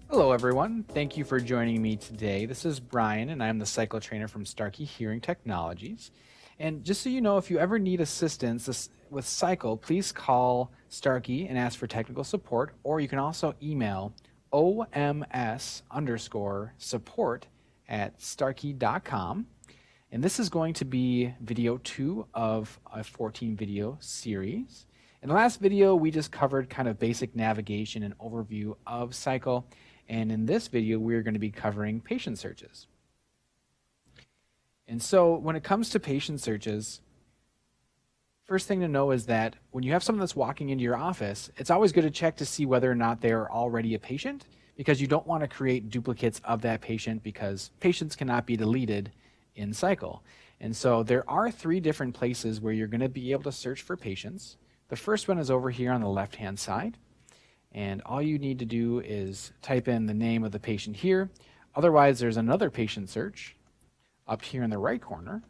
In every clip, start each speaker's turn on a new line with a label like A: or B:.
A: Hello, everyone. Thank you for joining me today. This is Brian, and I'm the Sycle trainer from Starkey Hearing Technologies. And just so you know, if you ever need assistance with Sycle, please call Starkey and ask for technical support, or you can also email oms_support@starkey.com. And this is going to be video 2 of a 14 video series. In the last video, we just covered kind of basic navigation and overview of Sycle. And in this video, we're going to be covering patient searches. And so when it comes to patient searches, first thing to know is that when you have someone that's walking into your office, it's always good to check to see whether or not they are already a patient, because you don't want to create duplicates of that patient, because patients cannot be deleted in Sycle. And so there are 3 different places where you're going to be able to search for patients. The first one is over here on the left-hand side. And all you need to do is type in the name of the patient here. Otherwise, there's another patient search up here in the right corner.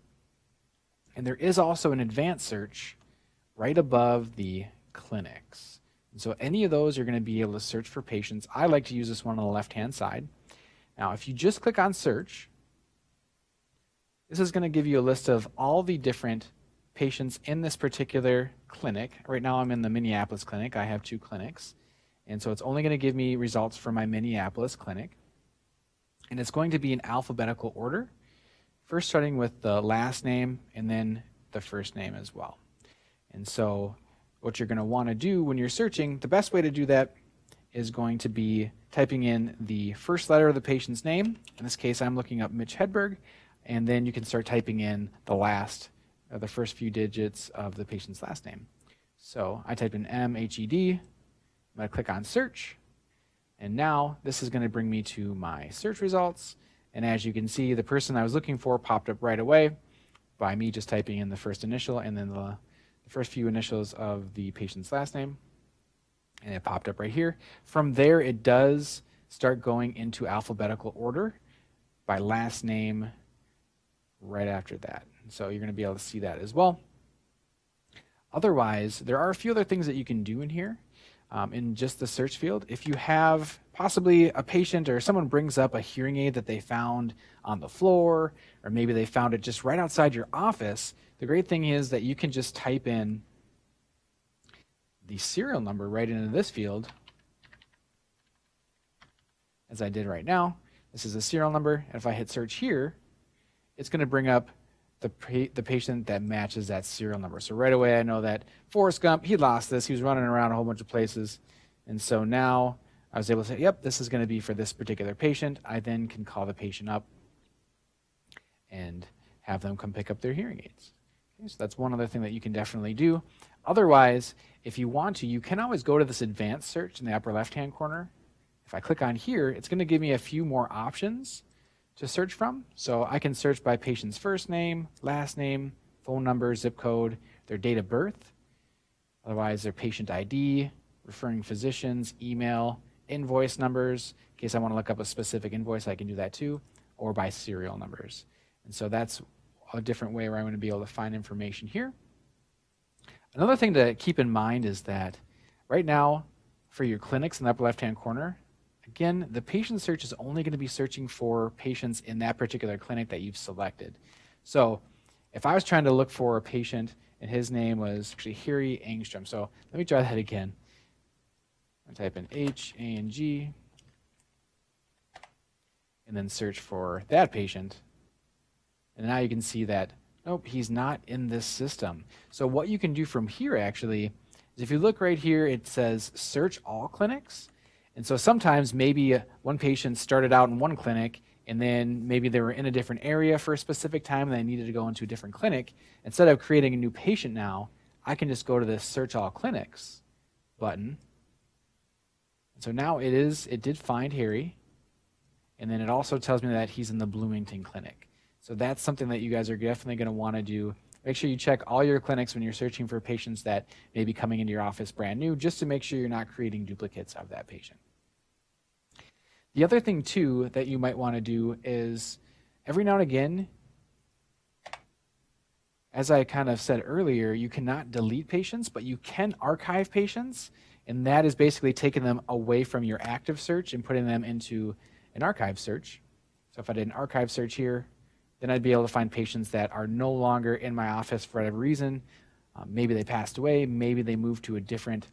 A: And there is also an advanced search right above the clinics. And so any of those, you're going to be able to search for patients. I like to use this one on the left-hand side. Now, if you just click on search, this is going to give you a list of all the different patients in this particular clinic. Right now, I'm in the Minneapolis clinic. I have 2 clinics. And so it's only going to give me results for my Minneapolis clinic. And it's going to be in alphabetical order, first starting with the last name and then the first name as well. And so what you're going to want to do when you're searching, the best way to do that is going to be typing in the first letter of the patient's name. In this case, I'm looking up Mitch Hedberg. And then you can start typing in the first few digits of the patient's last name. So I typed in M-H-E-D. I'm going to click on search, and now this is going to bring me to my search results. And as you can see, the person I was looking for popped up right away by me just typing in the first initial and then the first few initials of the patient's last name, and it popped up right here. From there, it does start going into alphabetical order by last name right after that. So you're going to be able to see that as well. Otherwise, there are a few other things that you can do in here. In just the search field. If you have possibly a patient or someone brings up a hearing aid that they found on the floor, or maybe they found it just right outside your office, the great thing is that you can just type in the serial number right into this field, as I did right now. This is a serial number, and if I hit search here, it's going to bring up the patient that matches that serial number. So right away I know that Forrest Gump, he lost this. He was running around a whole bunch of places. And so now I was able to say, yep, this is going to be for this particular patient. I then can call the patient up and have them come pick up their hearing aids. Okay, so that's one other thing that you can definitely do. Otherwise, if you want to, you can always go to this advanced search in the upper left-hand corner. If I click on here, it's going to give me a few more options to search from. So I can search by patient's first name, last name, phone number, zip code, their date of birth. Otherwise, their patient ID, referring physicians, email, invoice numbers. In case I want to look up a specific invoice, I can do that too, or by serial numbers. And so that's a different way where I'm going to be able to find information here. Another thing to keep in mind is that right now, for your clinics in the upper left-hand corner, again, the patient search is only going to be searching for patients in that particular clinic that you've selected. So if I was trying to look for a patient and his name was actually Harry Angstrom. So let me try that again. I type in H-A-N-G and then search for that patient. And now you can see that, nope, he's not in this system. So what you can do from here actually is if you look right here, it says search all clinics. And so sometimes maybe one patient started out in one clinic and then maybe they were in a different area for a specific time and they needed to go into a different clinic. Instead of creating a new patient now, I can just go to this search all clinics button. And so now it did find Harry. And then it also tells me that he's in the Bloomington clinic. So that's something that you guys are definitely going to want to do. Make sure you check all your clinics when you're searching for patients that may be coming into your office brand new, just to make sure you're not creating duplicates of that patient. The other thing too that you might want to do is every now and again, as I kind of said earlier, you cannot delete patients, but you can archive patients. And that is basically taking them away from your active search and putting them into an archive search. So if I did an archive search here, then I'd be able to find patients that are no longer in my office for whatever reason. Maybe they passed away, maybe they moved to a different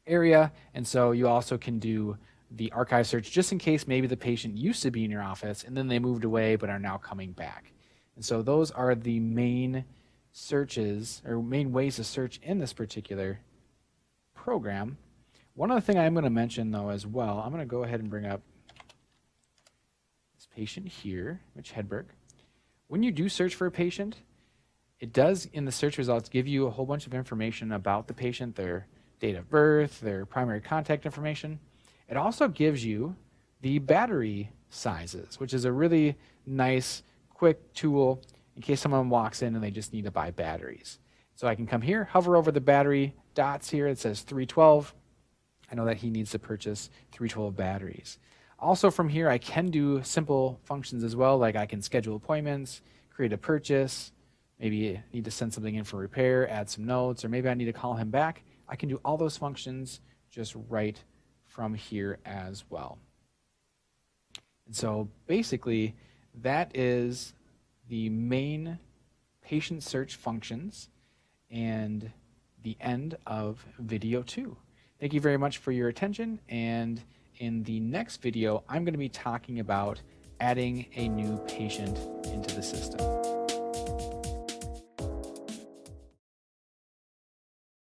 A: area. And so you also can do the archive search just in case maybe the patient used to be in your office and then they moved away but are now coming back. And so those are the main searches or main ways to search in this particular program. One other thing I'm going to mention though as well, I'm going to go ahead and bring up this patient here, Mitch Hedberg. When you do search for a patient, it does in the search results give you a whole bunch of information about the patient, their date of birth, their primary contact information. It also gives you the battery sizes, which is a really nice, quick tool in case someone walks in and they just need to buy batteries. So I can come here, hover over the battery dots here. It says 312. I know that he needs to purchase 312 batteries. Also from here, I can do simple functions as well, like I can schedule appointments, create a purchase, maybe I need to send something in for repair, add some notes, or maybe I need to call him back. I can do all those functions just right from here as well. And so basically, that is the main patient search functions and the end of video 2. Thank you very much for your attention, and in the next video, I'm going to be talking about adding a new patient into the system.